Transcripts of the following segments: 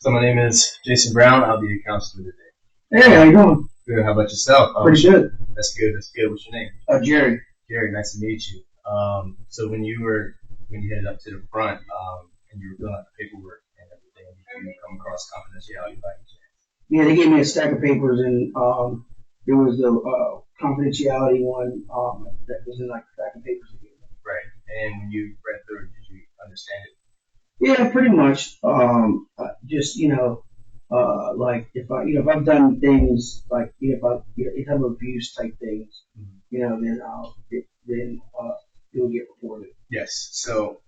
So my name is Jason Brown. I'll be your counselor today. Hey, how you doing? Good. How about yourself? Pretty good. That's good. That's good. What's your name? Jerry. Jerry. Nice to meet you. So when you headed up to the front, and you were filling out the paperwork and everything, did you come across confidentiality by any chance? Yeah, they gave me a stack of papers, and there was the confidentiality one that was in like a stack of papers. Right. And when you read through it, did you understand it? Yeah, pretty much. Just like if I've done things like if I've abuse type things, then it will get reported. Yes. So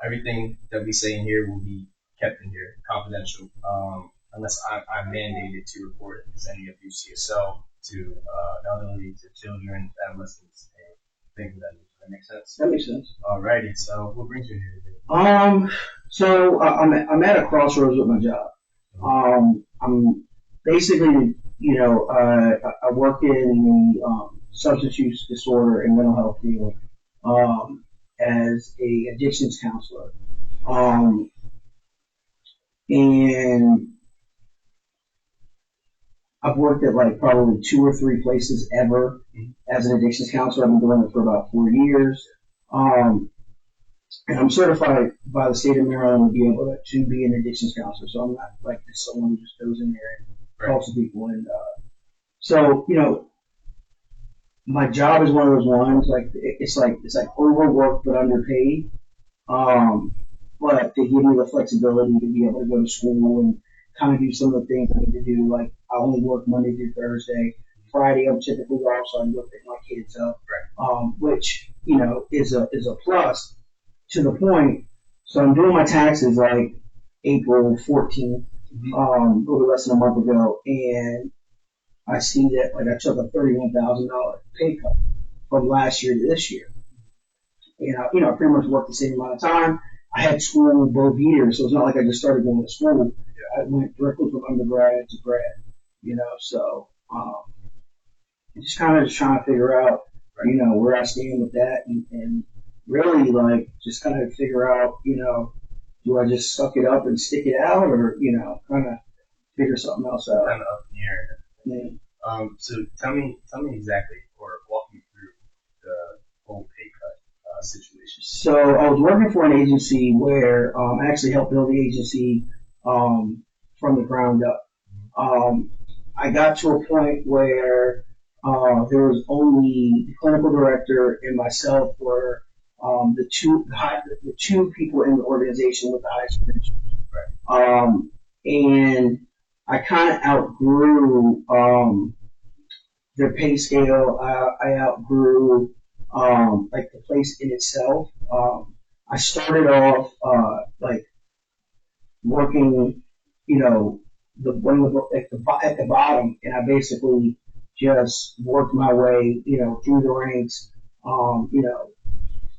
everything that we say in here will be kept in here, confidential, unless I'm mandated to report if there's any abuse to yourself, to elderly, to children, adolescents, and things of that nature. That makes sense? That makes sense. Alrighty. So what brings you here today? So I'm at a crossroads with my job. I'm basically, I work in the substance use disorder and mental health field as a addictions counselor. And I've worked at like probably 2 or 3 places ever as an addictions counselor. I've been doing it for about 4 years. And I'm certified by the state of Maryland to be able to be an addictions counselor. So I'm not like just someone who just goes in there and talks to people. And so, my job is one of those ones like it's like overworked but underpaid. But they give me the flexibility to be able to go to school and kind of do some of the things I need to do. Like I only work Monday through Thursday. Friday I'm typically off, so I can go pick my kids up, which is a plus to the point. So I'm doing my taxes like April 14th, a little less than a month ago, and I see that like I took a $31,000 pay cut from last year to this year. And I pretty much worked the same amount of time. I had school both years, so it's not like I just started going to school. I went directly from undergrad to grad, so just kind of trying to figure out, where I stand with that and really like just kind of figure out, do I just suck it up and stick it out or, kind of figure something else out. Kind of up in the air. Yeah. So tell me exactly, or walk me through the whole pay cut situation. So I was working for an agency where I actually helped build the agency from the ground up. I got to a point where there was only the clinical director and myself were the two people in the organization with the highest credentials. Right. And I kind of outgrew their pay scale. I outgrew like the place in itself. I started off like working, at the bottom, and I basically just worked my way, through the ranks.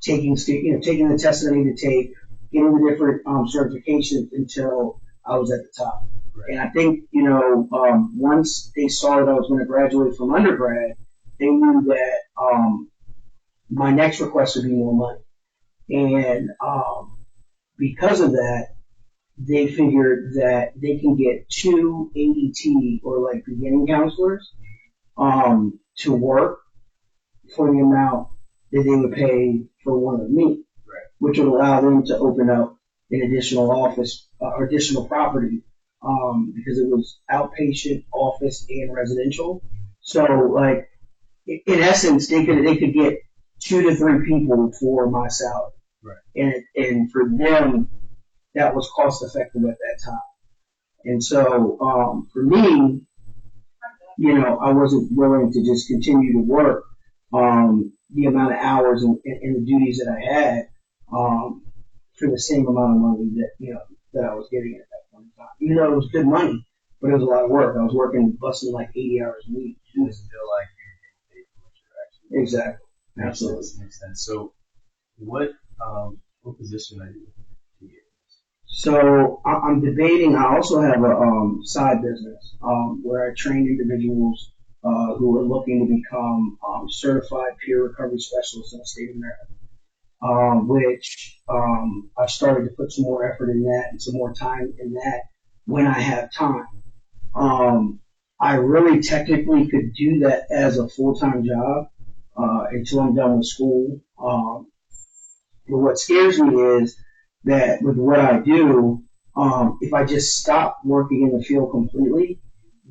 Taking the tests that I need to take, getting the different certifications until I was at the top. Right. And I think, once they saw that I was going to graduate from undergrad, they knew that my next request would be more money. And because of that, they figured that they can get 2 ADT or like beginning counselors to work for the amount that they would pay for one of me, which would allow them to open up an additional office or additional property because it was outpatient, office, and residential. So, like in essence, they could get 2 to 3 people for my salary, and for them that was cost effective at that time. And so for me, I wasn't willing to just continue to work the amount of hours and the duties that I had for the same amount of money that I was getting at that point in time. Even though it was good money, but it was a lot of work. I was working busting like 80 hours a week. You just feel like you were getting paid for what you're actually. Exactly. Absolutely. Makes sense. So what position are you to get? So I'm debating. I also have a side business where I train individuals who are looking to become certified peer recovery specialists in the state of Maryland, which I've started to put some more effort in that and some more time in that when I have time. I really technically could do that as a full-time job until I'm done with school. But what scares me is that with what I do, if I just stop working in the field completely,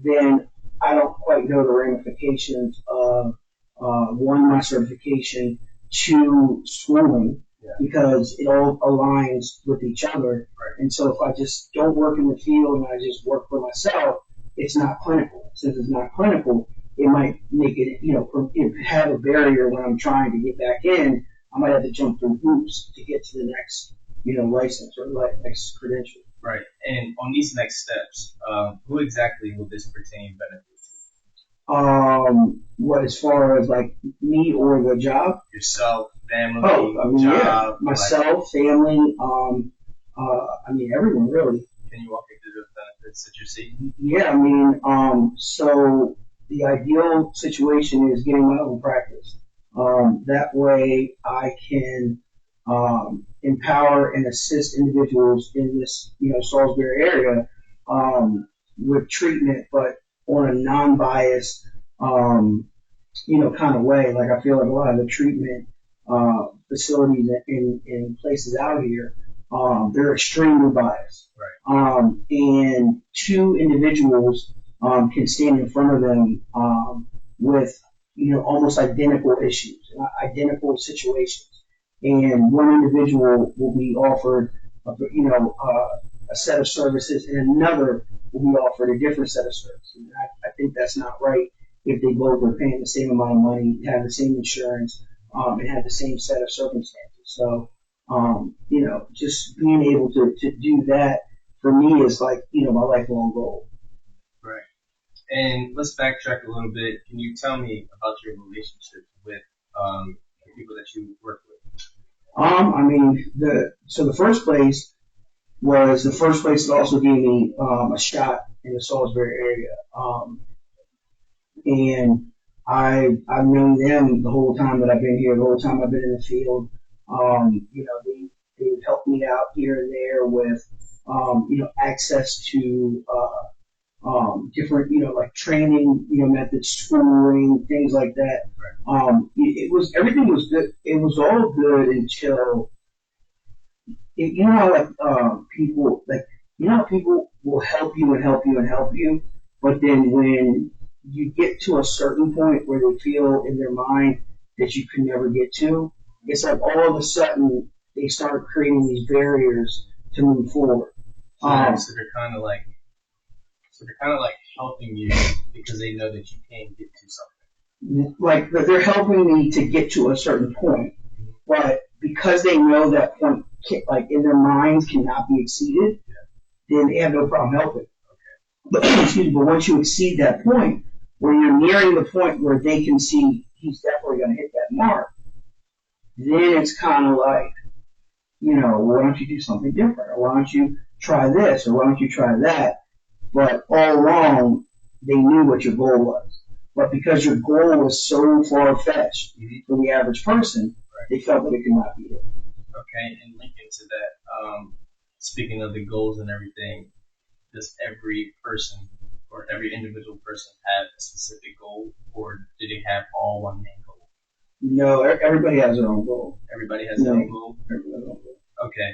then I don't quite know the ramifications of one, my certification, two, schooling, because it all aligns with each other. Right. And so if I just don't work in the field and I just work for myself, it's not clinical. Since it's not clinical, it might make it, have a barrier when I'm trying to get back in. I might have to jump through hoops to get to the next, license or next credential. Right. And on these next steps, who exactly will this pertain benefit to? What, as far as like me or the job? Yourself, family, Yeah, job. myself, family, everyone really. Can you walk me through the benefits that you're seeing? Yeah, so the ideal situation is getting my own practice. That way I can empower and assist individuals in this, Salisbury area with treatment, but on a non-biased, kind of way. Like I feel like a lot of the treatment facilities in places out here, they're extremely biased. Right. And two individuals can stand in front of them with almost identical issues, identical situations, and one individual will be offered a set of services, and another will be offered a different set of services. And I think that's not right if they both are paying the same amount of money, have the same insurance, and have the same set of circumstances. So, just being able to do that for me is like, my lifelong goal. Right. And let's backtrack a little bit. Can you tell me about your relationship with the people that you work with? The first place was the first place that also gave me a shot in the Salisbury area. And I've known them the whole time that I've been here, the whole time I've been in the field. They've helped me out here and there with, access to, different, like training, methods, schooling, things like that. Everything was good. It was all good until, people will help you and help you and help you, but then when you get to a certain point where they feel in their mind that you can never get to, it's like all of a sudden they start creating these barriers to move forward. So they're kind of like helping you because they know that you can't get to something. Like they're helping me to get to a certain point, but because they know that point, like in their minds, cannot be exceeded, then they have no problem helping. Okay. But once you exceed that point, where you're nearing the point where they can see he's definitely going to hit that mark, then it's kind of like, why don't you do something different? Or why don't you try this? Or why don't you try that? But all along, they knew what your goal was. But because your goal was so far-fetched for the average person, they felt that it could not be hit. Okay, and linking to that, speaking of the goals and everything, does every person or every individual person have a specific goal, or do they have all one main goal? No, everybody has their own goal. Everybody has their own goal? Everybody has their own goal. Okay.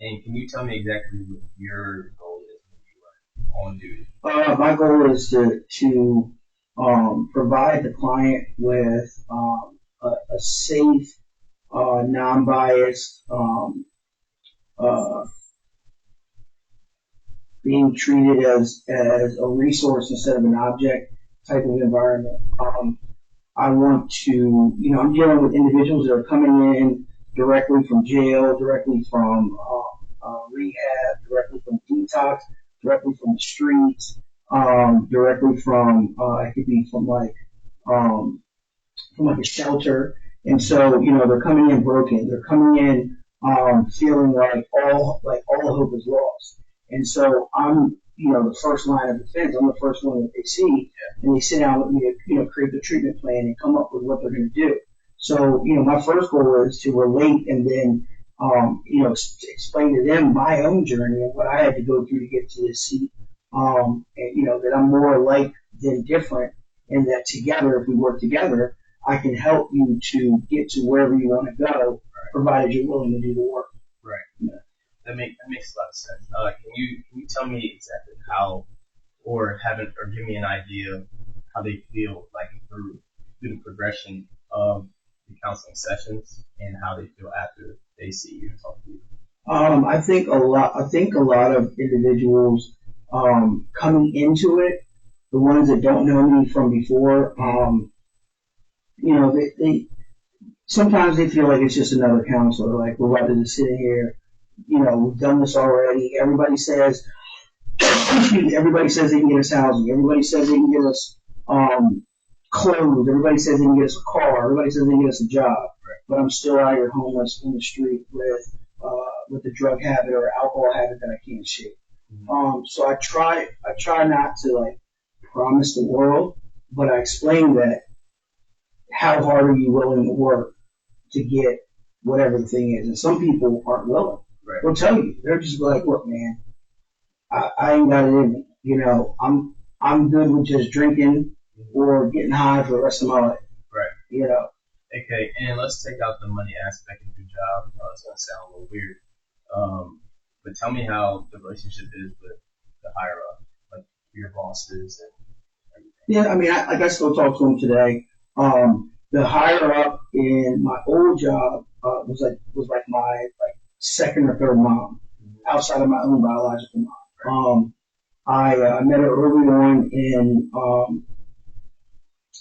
And can you tell me exactly what your goal is when you are on duty? My goal is to provide the client with a safe, non-biased, being treated as a resource instead of an object type of environment. I want to, I'm dealing with individuals that are coming in directly from jail, directly from rehab, directly from detox, directly from the streets, directly from, it could be from a shelter. And so, they're coming in broken. They're coming in feeling like all hope is lost. And so I'm, the first line of defense. I'm the first one that they see, and they sit down with me to, create the treatment plan and come up with what they're going to do. So, my first goal is to relate and then explain to them my own journey and what I had to go through to get to this seat. And that I'm more alike than different, and that together, if we work together, I can help you to get to wherever you want to go, provided you're willing to do the work. Right. Yeah. That makes a lot of sense. Can you tell me exactly how, or give me an idea of how they feel like through the progression of the counseling sessions, and how they feel after they see you and talk to you? I think a lot of individuals coming into it, the ones that don't know me from before, they sometimes they feel like it's just another counselor. Like, we're rather just sitting here, we've done this already. Everybody says everybody says they can get us housing. Everybody says they can get us clothes. Everybody says they can get us a car. Everybody says they can get us a job. Right. But I'm still out here homeless in the street with a drug habit or alcohol habit that I can't shake. Mm-hmm. So I try not to like promise the world, but I explain that how hard are you willing to work to get whatever the thing is. And some people aren't willing. Right. They'll tell you. They're just like, look, man, I ain't got it in me. I'm good with just drinking or getting high for the rest of my life. Right. Okay, and let's take out the money aspect of your job. It's going to sound a little weird. But tell me how the relationship is with the higher up, like your bosses and everything. Yeah, I mean, I still talk to them today. The higher up in my old job was like my second or third mom, outside of my own biological mom. I met her early on in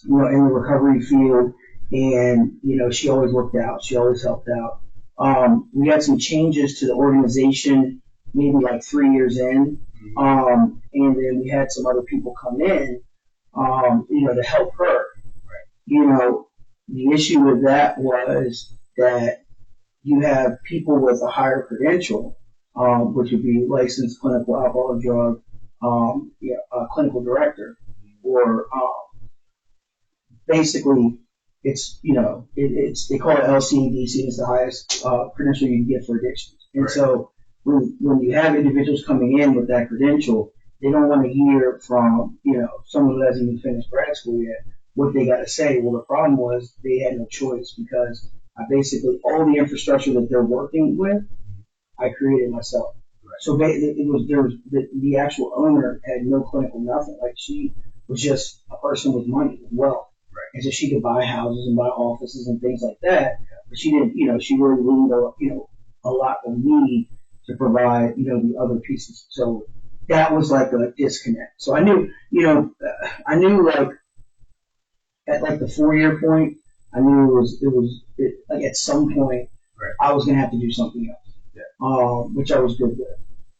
in the recovery field, and she always worked out. She always helped out. We had some changes to the organization maybe like 3 years in, and then we had some other people come in, to help her. The issue with that was that you have people with a higher credential, which would be licensed clinical alcohol and drug, clinical director, or basically it's they call it LCDC. It's the highest credential you can get for addictions. And right. So when you have individuals coming in with that credential, they don't want to hear from someone who hasn't even finished grad school yet what they got to say. Well, the problem was they had no choice, because I basically all the infrastructure that they're working with, I created myself. Right. So the actual owner had no clinical nothing. Like, she was just a person with money, with wealth. Right. And so she could buy houses and buy offices and things like that. But she didn't, she really leaned a lot on me to provide, the other pieces. So that was like a disconnect. So I knew like at like the 4-year point, I knew like at some point, right. I was going to have to do something else, which I was good with.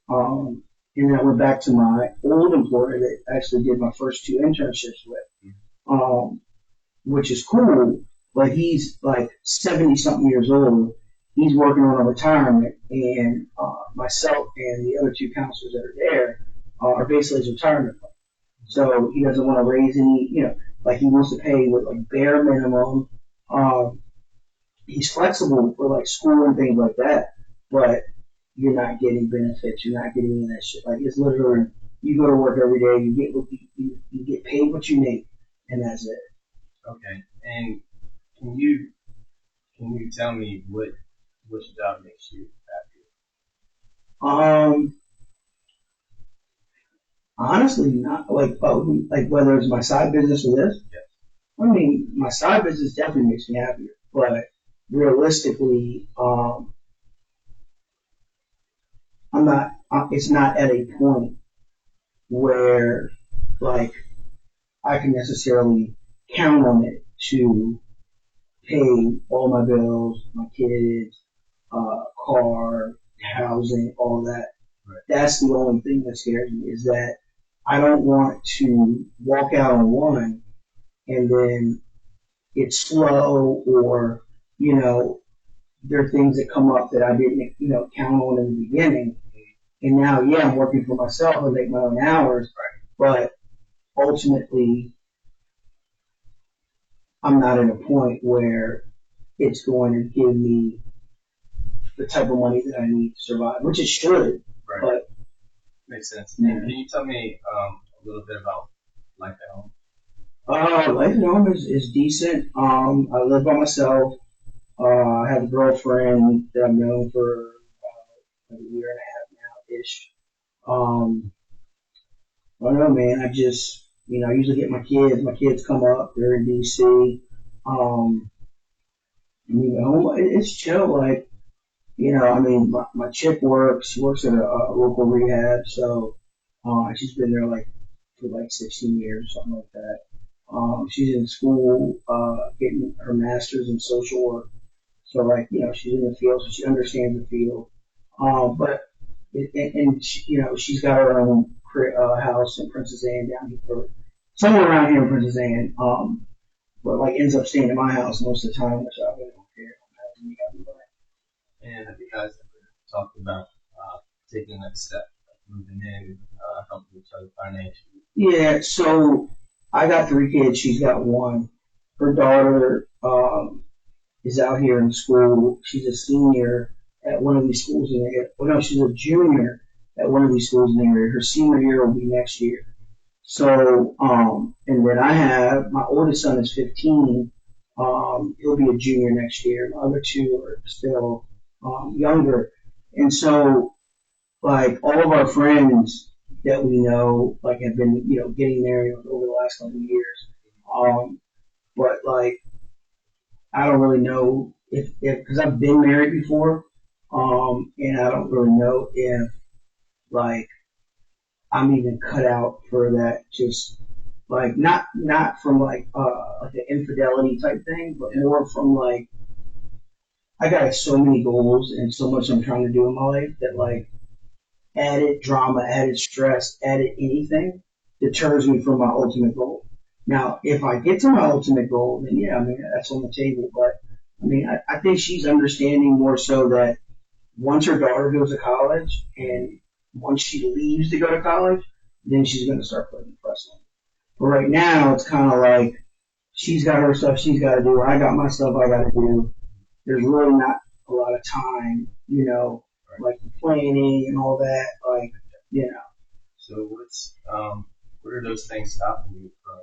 And then I went back to my old employer that I actually did my first 2 internships with, which is cool, but he's like 70 something years old. He's working on a retirement, and myself and the other 2 counselors that are there are basically his retirement plan. So he doesn't want to raise any, like he wants to pay with like bare minimum. He's flexible for like school and things like that, but you're not getting benefits. You're not getting any of that shit. Like, it's literally, you go to work every day, you get paid what you make, and that's it. Okay. And can you tell me which job makes you happy? Honestly, not like whether it's my side business or this. Yes. I mean, my side business definitely makes me happier, but realistically, it's not at a point where like I can necessarily count on it to pay all my bills, my kids, car, housing, all that. Right. That's the only thing that scares me, is that I don't want to walk out on one and then it's slow, or, there are things that come up that I didn't, count on in the beginning. And now, I'm working for myself and make my own hours, but ultimately, I'm not at a point where it's going to give me the type of money that I need to survive, which it should. Right. But makes sense. Yeah. And can you tell me a little bit about life at home? Life at home is decent. I live by myself. I have a girlfriend that I've known for a year and a half now ish. I don't know, man. I usually get my kids. My kids come up. They're in DC. I mean, at home, it's chill. Like, my chick works. She works at a local rehab. So, she's been there for 16 years, something like that. She's in school, getting her master's in social work. So, she's in the field, so she understands the field. She's got her own house in Princess Anne down here, or somewhere around here in Princess Anne. But ends up staying in my house most of the time, which I really don't care. And have you guys ever talked about taking the next step, moving in, helping each other financially? Yeah, so I got 3 kids. She's got 1. Her daughter is out here in school. She's a senior at one of these schools in the area. Well, no, she's a junior at one of these schools in the area. Her senior year will be next year. So, and then I have, my oldest son is 15. He'll be a junior next year. The other 2 are still younger. And so, all of our friends that we know, have been, getting married over the last couple of years. But I don't really know if, because I've been married before, and I don't really know if, I'm even cut out for that, just, not from, an infidelity type thing, but more from, I got so many goals and so much I'm trying to do in my life that, added drama, added stress, added anything deters me from my ultimate goal. Now, if I get to my ultimate goal, then yeah, that's on the table. But, I think she's understanding more so that once her daughter goes to college and once she leaves to go to college, then she's going to start putting the press on. But right now, it's kind of she's got her stuff she's got to do. I got my stuff I got to do. There's really not a lot of time, the planning and all that, So what are those things stopping you from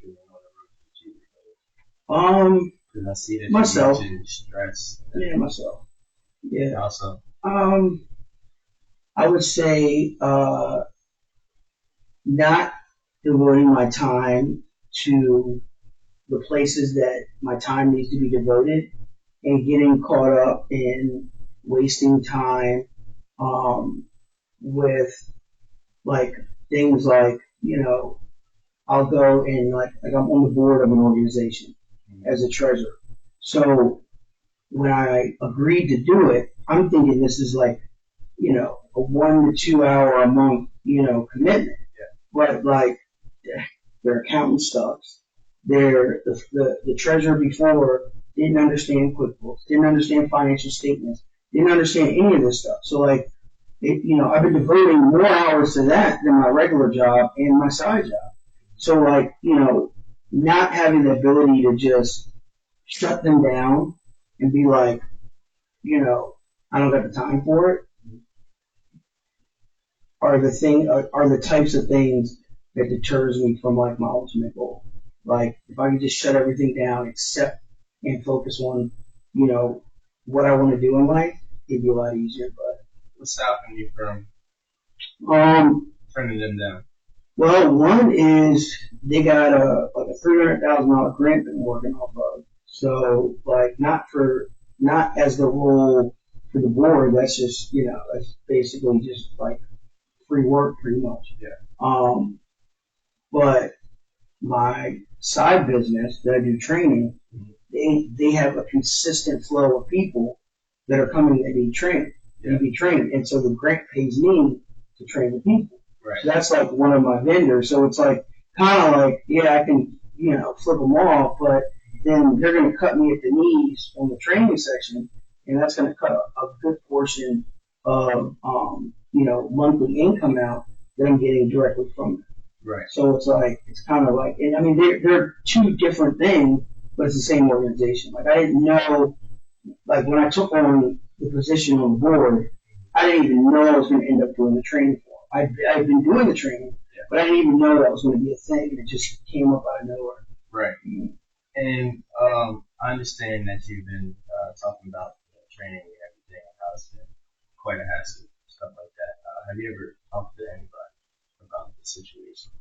doing on the road to achieve? Because I see that myself. You mentioned stress. Yeah, myself. Yeah. Also. I would say not devoting my time to the places that my time needs to be devoted and getting caught up in wasting time with things I'll go and I'm on the board of an organization as a treasurer. So when I agreed to do it, I'm thinking this is a 1 to 2 hour a month, commitment. Yeah. But their accountant sucks. The treasurer before didn't understand QuickBooks, didn't understand financial statements, didn't understand any of this stuff. So I've been devoting more hours to that than my regular job and my side job. So not having the ability to just shut them down and be I don't got the time for it are the types of things that deters me from my ultimate goal. If I could just shut everything down, accept and focus on, what I want to do in life, it'd be a lot easier. But what's stopping you from turning them down? Well, one is they got a $300,000 grant that I'm working off of. So not as the role for the board. That's just that's basically just free work pretty much. Yeah. But my side business that I do training, they have a consistent flow of people that are coming that need training. They need training. And so the grant pays me to train the people. Right. So that's one of my vendors. So it's I can, flip them off, but then they're going to cut me at the knees on the training section, and that's going to cut a good portion of, monthly income out that I'm getting directly from them. Right. So it's kind of and they're 2 different things, but it's the same organization. I didn't know, when I took on the position on the board, I didn't even know I was going to end up doing the training for him. I'd been doing the training, but I didn't even know that was going to be a thing, and it just came up out of nowhere. Right. And I understand that you've been talking about training and everything, and how it's been quite a hassle, stuff like that. Have you ever talked to anybody about the situation?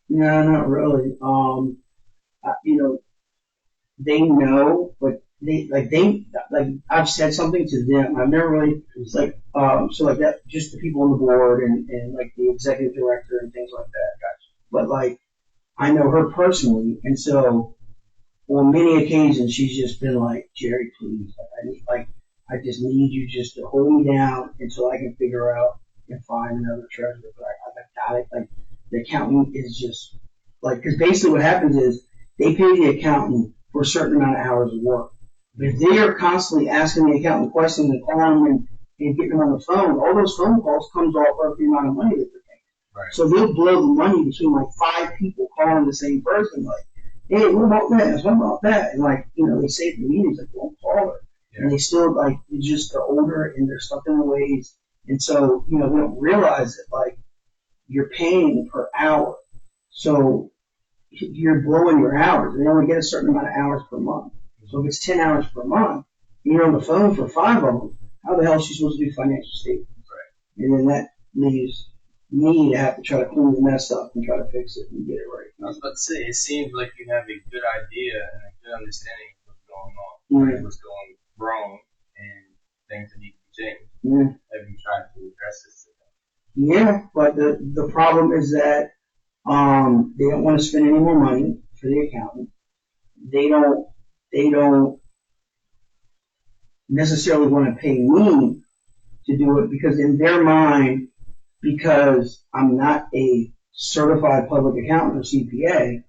No, not really. They know, but I've said something to them. I've never really, it's like, so like that, just the people on the board and like the executive director and things like that. Gotcha. But like, I know her personally, and so on many occasions she's just been like, Jerry, please, I just need you just to hold me down until I can figure out and find another treasurer. But I got it. Like, the accountant is just like, because basically what happens is they pay the accountant for a certain amount of hours of work. But if they are constantly asking the accountant questions and calling them and getting them on the phone, all those phone calls comes off of the amount of money that they're paying. Right. So they'll blow the money between like 5 people calling the same person, like, hey, what about this? What about that? And like, they say at the meetings, like, don't call her. Yeah. And they still, like, it's just they're older and they're stuck in their ways. And so, we don't realize that, like, you're paying per hour. So you're blowing your hours. They only get a certain amount of hours per month. So if it's 10 hours per month, and you're on the phone for 5 of them, how the hell is she supposed to do financial statements? Right. And then that leaves me to have to try to clean the mess up and try to fix it and get it right. I was about to say, it seems like you have a good idea and a good understanding of what's going on, right? What's going wrong, and things that need to be changed. Yeah. Have you tried to address this? Yeah, but the problem is that they don't want to spend any more money for the accountant. They don't necessarily want to pay me to do it because in their mind, because I'm not a certified public accountant or CPA,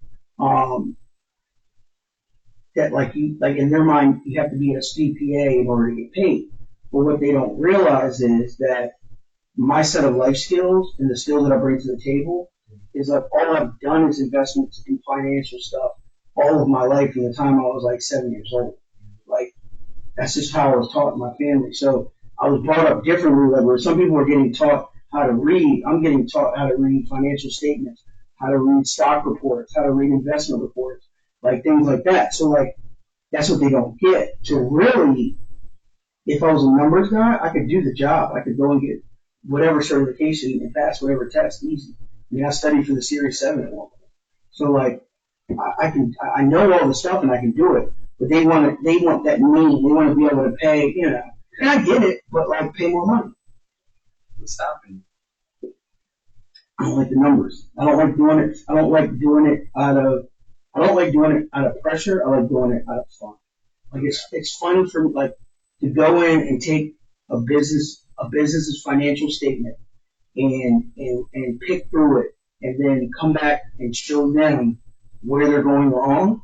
that like in their mind you have to be a CPA in order to get paid. But what they don't realize is that my set of life skills and the skills that I bring to the table is like all I've done is investments in financial stuff all of my life from the time I was like 7 years old. Like, that's just how I was taught in my family. So I was brought up differently. Like, where some people are getting taught how to read, I'm getting taught how to read financial statements, how to read stock reports, how to read investment reports, like things like that. So like, that's what they don't get. So really, if I was a numbers guy, I could do the job. I could go and get whatever certification and pass whatever test easy. I mean, I studied for the Series 7 at one point. So like, I know all the stuff and I can do it, but they want that mean. They want to be able to pay, and I get it, but like pay more money. What's stopping you? I don't like the numbers. I don't like doing it. I don't like doing it out of pressure. I like doing it out of fun. Like it's fun for like to go in and take a business's financial statement and pick through it and then come back and show them where they're going wrong.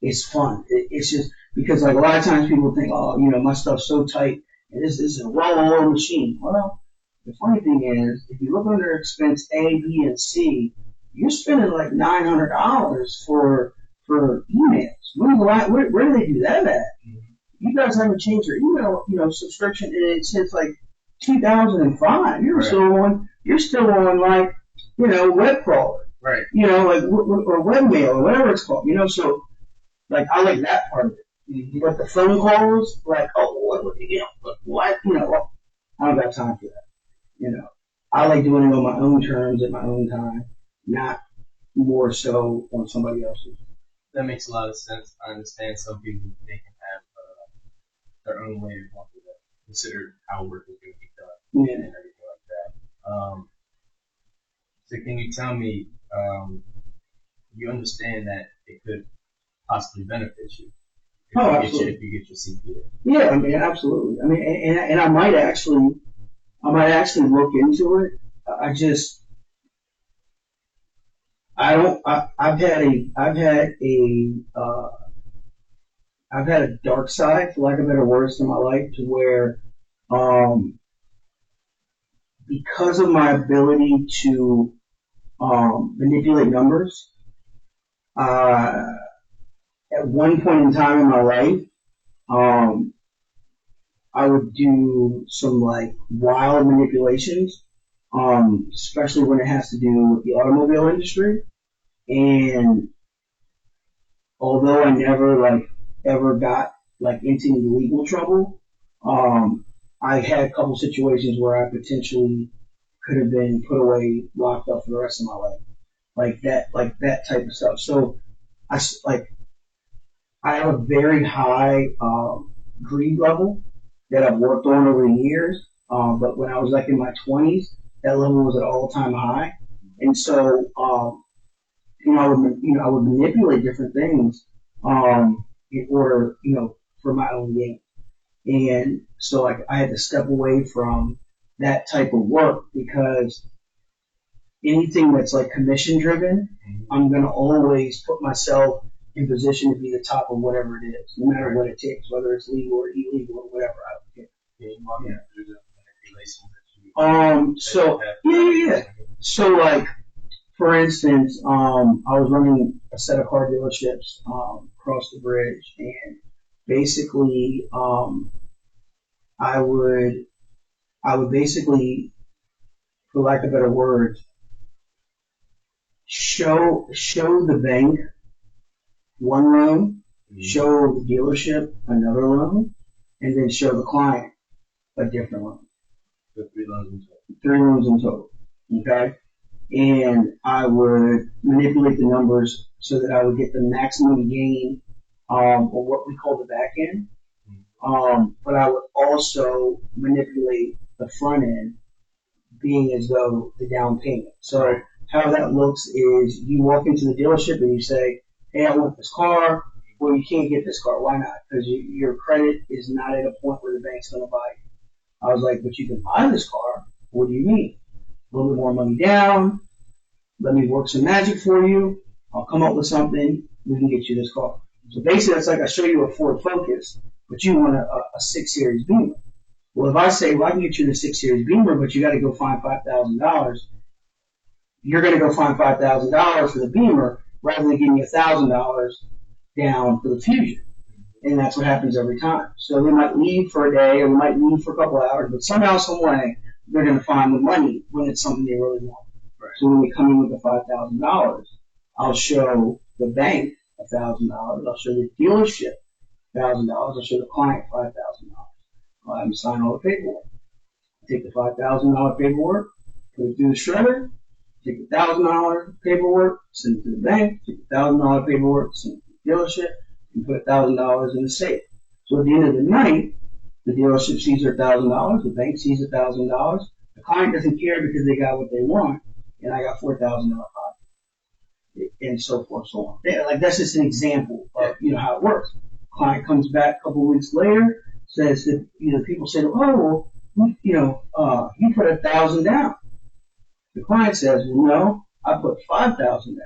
It's fun. It's just because like a lot of times people think, oh, my stuff's so tight and this is a well-oiled machine. Well, the funny thing is, if you look under expense A, B, and C, you're spending like $900 for emails. Where do they do that at? You guys haven't changed your email, subscription since like 2005. You're still on like, web crawler. Right. Or webmail or whatever it's called. So like I like that part of it. Mm-hmm. But the phone calls, like, oh, what, I don't got time for that. I like doing it on my own terms at my own time, not more so on somebody else's. That makes a lot of sense. I understand some people, they can have their own way of wanting to consider how work is going to be done and everything like that. So can you tell me, you understand that it could possibly benefit you if you get your CPA? Yeah, I mean, absolutely. I mean, and I might actually look into it. I've had a dark side, for lack of better words, in my life to where, because of my ability to manipulate numbers, at one point in time in my life, I would do some like wild manipulations, especially when it has to do with the automobile industry. And although I never like ever got like into any legal trouble, I had a couple situations where I potentially could have been put away, locked up for the rest of my life, like that type of stuff. So like I have a very high greed level that I've worked on over the years. But when I was like in my 20s, that level was at all time high, and so I would manipulate different things in order, for my own gain. And so like I had to step away from that type of work because anything that's like commission driven, I'm gonna always put myself in position to be the top of whatever it is, no matter what it takes, whether it's legal or illegal or whatever. I don't care. So yeah. So like for instance, I was running a set of car dealerships across the bridge, and basically, I would basically, for lack of better words, show the bank one loan, show the dealership another loan, and then show the client a different loan. So 3 loans in total. 3 loans in total. Okay? And I would manipulate the numbers so that I would get the maximum gain or what we call the back end. But I would also manipulate the front end, being as though the down payment. So how that looks is you walk into the dealership and you say, hey, I want this car. Well, you can't get this car. Why not? Because your credit is not at a point where the bank's going to buy it. I was like, but you can buy this car. What do you mean? A little bit more money down. Let me work some magic for you. I'll come up with something. We can get you this car. So basically, it's like I show you a Ford Focus, but you want a 6 Series Beamer. Well, if I say, well, I can get you the 6 Series Beamer, but you got to go find $5,000, you're going to go find $5,000 for the Beamer rather than giving me $1,000 down for the Fusion. And that's what happens every time. So they might leave for a day or they might leave for a couple of hours, but somehow, some way, they're going to find the money when it's something they really want. Right. So when we come in with the $5,000, I'll show the bank $1,000. I'll show the dealership $1,000. I'll show the client $5,000. I'll have them sign all the paperwork. Take the $5,000 paperwork, put it through the shredder, take the $1,000 paperwork, send it to the bank, take the $1,000 paperwork, send it to the dealership, and put $1,000 in the safe. So at the end of the night, the dealership sees their $1,000, the bank sees $1,000, the client doesn't care because they got what they want, and I got $4,000 pocket, and so forth, so on. Like that's just an example of how it works. Client comes back a couple of weeks later, says that people say, oh, well, you put $1,000 down. The client says, well, no, I put $5,000 down.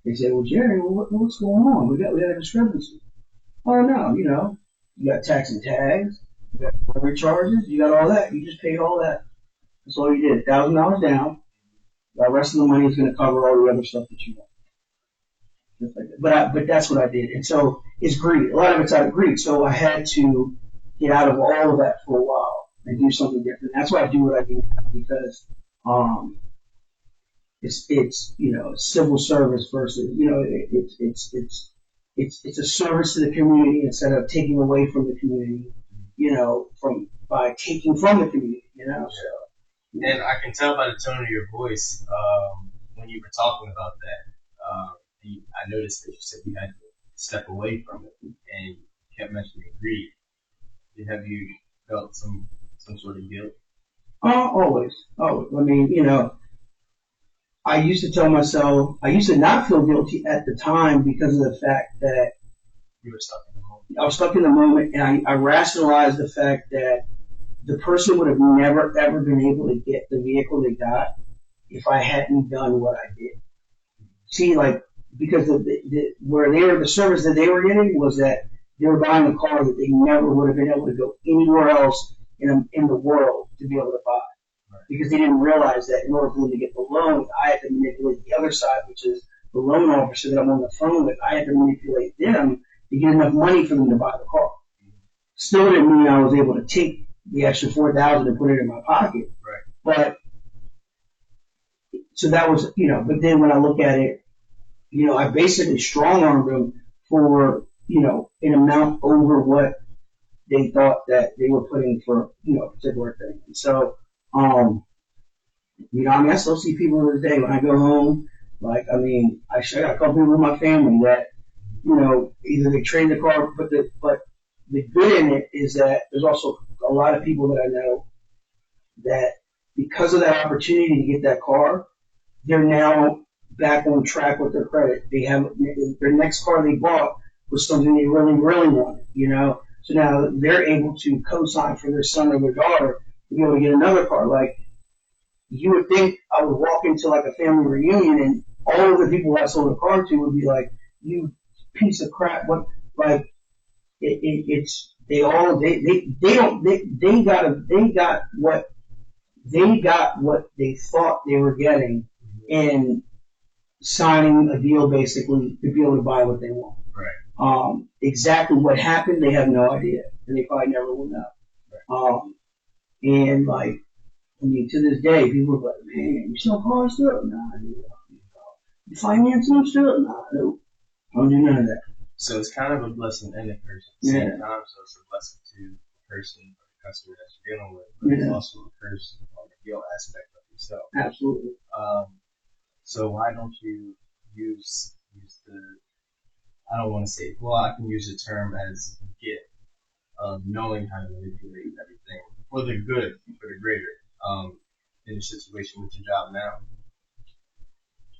They say, well, Jerry, what's going on? We got a discrepancy. Oh no, you got tax and tags, you got delivery charges, you got all that. You just paid all that. That's all you did. $1,000 down. The rest of the money is going to cover all the other stuff that you want. Just like that. But that's what I did. And so it's greed. A lot of it's out of greed. So I had to get out of all of that for a while and do something different. That's why I do what I do now, because it's civil service versus it's a service to the community instead of taking away from the community, by taking from the community, So. And I can tell by the tone of your voice when you were talking about that. I noticed that you said you had to step away from it, and you kept mentioning greed. Have you felt some sort of guilt? Always. I mean, I used to tell myself, I used to not feel guilty at the time because of the fact that you were stuck in the moment. I was stuck in the moment, and I rationalized the fact that the person would have never ever been able to get the vehicle they got if I hadn't done what I did. See, because the service that they were getting was that they were buying a car that they never would have been able to go anywhere else in the world to be able to buy. Right. Because they didn't realize that in order for them to get the loan, I had to manipulate the other side, which is the loan officer that I'm on the phone with. I had to manipulate them to get enough money for them to buy the car. Still didn't mean I was able to take the extra 4,000 and put it in my pocket. Right. But so that was, but then when I look at it, I basically strong armed them for, an amount over what they thought that they were putting for, a particular thing. And so, I still see people to this day when I go home, I got a couple people in my family that, either they trade the car, but the good in it is that there's also a lot of people that I know that because of that opportunity to get that car, they're now back on track with their credit. They have their next car they bought was something they really, really wanted, So now they're able to co-sign for their son or their daughter to be able to get another car. Like, you would think I would walk into like a family reunion and all of the people I sold a car to would be like, "You piece of crap!" What like it's they got what they thought they were getting and signing a deal basically to be able to buy what they want. Right. Exactly what happened, they have no idea, and they probably never will know. Right. To this day, people are like, "Man, you sell cars still?" Nah, you finance them still? Nah, nope. I don't do none of that. So it's kind of a blessing and a curse at the same time. So it's a blessing to the person or the customer that you're dealing with, but it's also a curse on the guilt aspect of yourself. Absolutely. So why don't you use the, I don't want to say, well, I can use the term as gift of knowing how to manipulate everything for the good, for the greater, in your situation with your job now?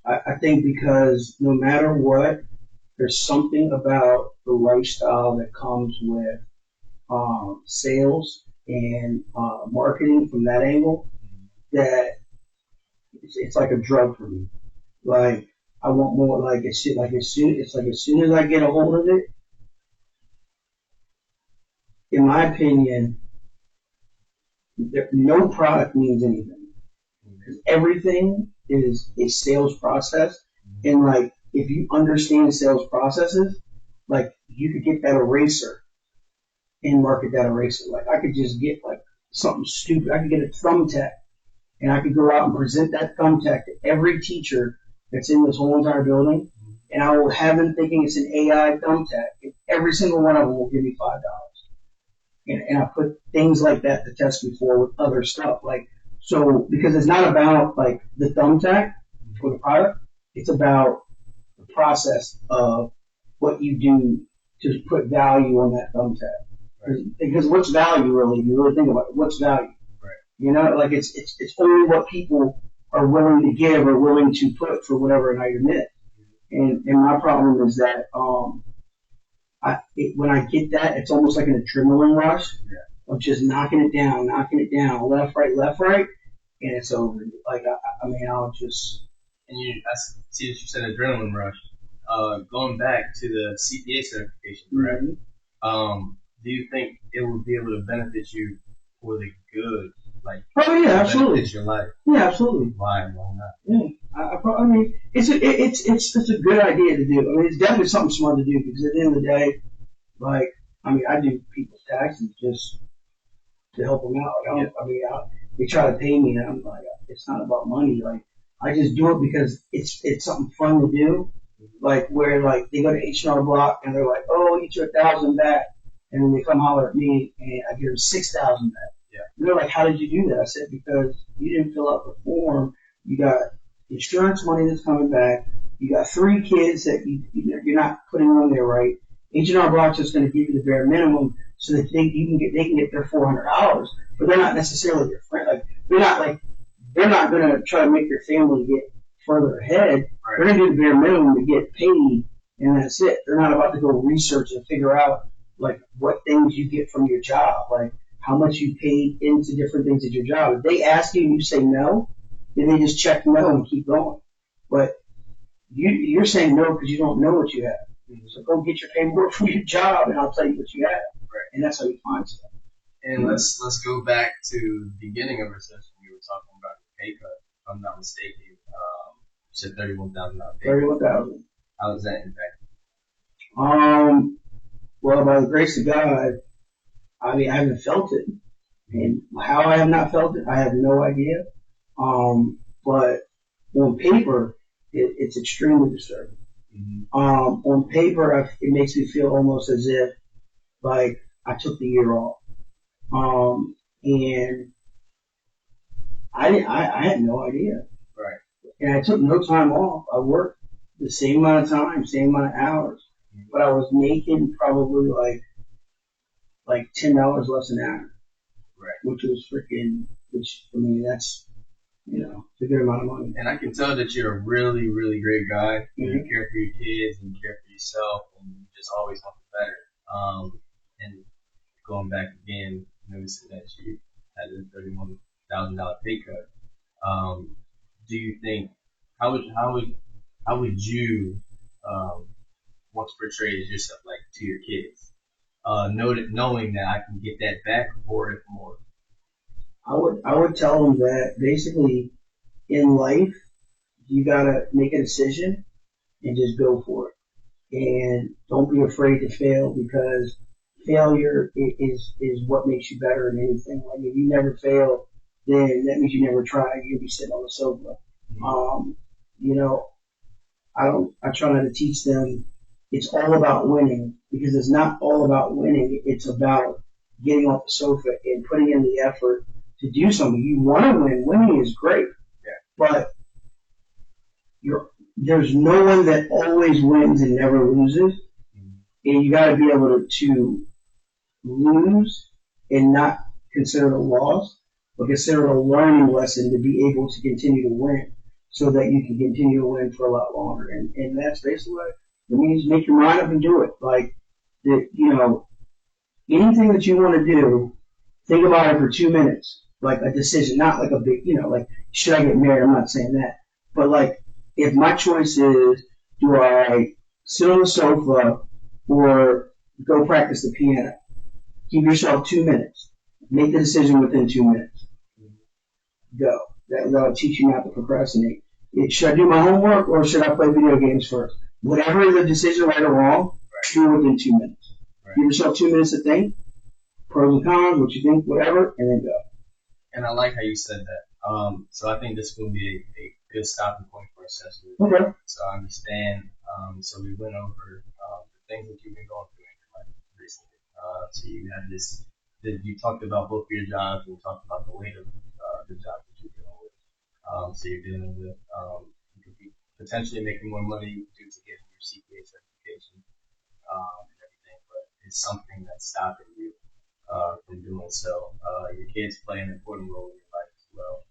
I think because no matter what, there's something about the lifestyle that comes with sales and marketing from that angle that it's like a drug for me. Like, I want more. As soon as I get a hold of it, in my opinion, no product means anything. Everything is a sales process, and if you understand sales processes, you could get that eraser and market that eraser. I could just get something stupid. I could get a thumbtack, and I could go out and present that thumbtack to every teacher that's in this whole entire building, and I will have them thinking it's an AI thumbtack, and every single one of them will give me $5. And I put things like that to test before with other stuff. So because it's not about the thumbtack or the product, it's about the process of what you do to put value on that thumbtack. Right. Because what's value really? If you really think about it, what's value? Right. It's only what people are willing to give or willing to put for whatever an item is. And my problem is that when I get that, it's almost like an adrenaline rush of just knocking it down, left, right, and it's over. I'll just. And I see that you said adrenaline rush. Going back to the CPA certification, correct? Mm-hmm. Do you think it will be able to benefit you for the good? Oh yeah, absolutely. Benefit your life. Yeah, absolutely. Why not? Yeah, it's a good idea to do. It's definitely something smart to do because at the end of the day, I do people's taxes just to help them out. They try to pay me, and I'm like, it's not about money. I just do it because it's something fun to do. Where they go to H&R Block and they're like, "Oh, each 1,000 back," and then they come holler at me and I give them 6,000 back. Yeah. And they're like, "How did you do that?" I said, "Because you didn't fill out the form. You got insurance money that's coming back. You got 3 kids that you're not putting on there right. H&R Block's just going to give you the bare minimum so that they can get their $400, but they're not necessarily your friend. They're not going to try to make your family get further ahead. Right. They're going to do the bare minimum to get paid, and that's it. They're not about to go research and figure out what things you get from your job, how much you paid into different things at your job. If they ask you and you say no, then they just check no and keep going. But you're saying no because you don't know what you have. So go get your paperwork for your job, and I'll tell you what you have. Right. And that's how you find stuff. And let's go back to the beginning of our session. We were talking about the pay cut. If I'm not mistaken, you said $31,000. $31,000. How does that impact? Well, by the grace of God, I mean, I haven't felt it, and how I have not felt it, I have no idea. But on paper, it's extremely disturbing. On paper, it makes me feel almost as if like I took the year off. And I had no idea. Right. And I took no time off. I worked the same amount of time, same amount of hours, but I was making probably like $10 less an hour. Right. Which for me, that's, it's a good amount of money. And I can tell that you're a really, really great guy. You care for your kids and you care for yourself, and you just always want the better. And going back again, noticing that you had a $31,000 pay cut. Do you think how would you want to portray as yourself, like to your kids, knowing that I can get that back or if more? I would tell them that basically in life you gotta make a decision and just go for it, and don't be afraid to fail, because failure is what makes you better in anything. Like if you never fail, then that means you never tried. You'll be sitting on the sofa. You know, I try not to teach them it's all about winning, because it's not all about winning. It's about getting off the sofa and putting in the effort to do something. You want to win. Winning is great, but there's no one that always wins and never loses. And you got to be able to lose and not consider it a loss, but consider it a learning lesson to be able to continue to win, so that you can continue to win for a lot longer. And that's basically what it means. Make your mind up and do it. Like, anything that you want to do, think about it for 2 minutes. Like a decision, not like a big, like, should I get married? I'm not saying that. But like, if my choice is, do I sit on the sofa or go practice the piano? Give yourself 2 minutes. Make the decision within 2 minutes. Go. That'll teach you not to procrastinate. Should I do my homework or should I play video games first? Whatever the decision, right or wrong, do it within 2 minutes. Right. Give yourself 2 minutes to think, pros and cons, what you think, whatever, and then go. And I like how you said that. So I think this will be a good stopping point for us. Okay. So I understand. So we went over the things that you've been going through in your life recently. So you had this. You talked about both of your jobs, and you talked about the weight of the job that you're dealing with. So you're dealing with you could be potentially making more money due to getting your CPA certification and everything, but it's something that's stopping you from doing so. Your kids play an important role in your life as well.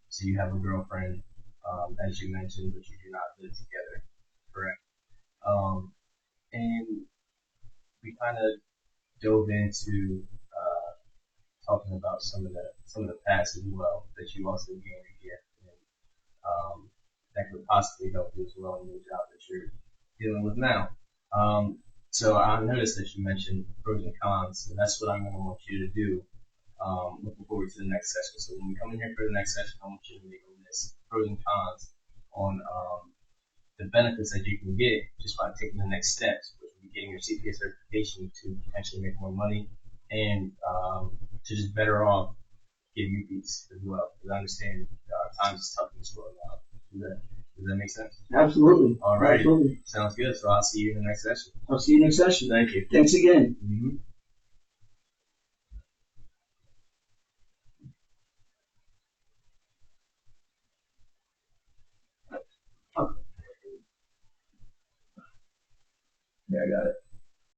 So you have a girlfriend, as you mentioned, but you do not live together, correct? And we kind of dove into talking about some of the past as well that you also gained a gift, and that could possibly help you as well in the job that you're dealing with now. So I noticed that you mentioned pros and cons, and that's what I'm going to want you to do. Looking forward to the next session. So when we come in here for the next session, I want you to make a list, pros and cons, on the benefits that you can get just by taking the next steps, which would be getting your CPA certification to potentially make more money and to just better off give you peace as well. Because I understand times is tough in this world now. Does that make sense? Absolutely. All right. Absolutely. Sounds good. So I'll see you in the next session. I'll see you next session. Thank you. Thanks again. Mm-hmm. Yeah, I got it.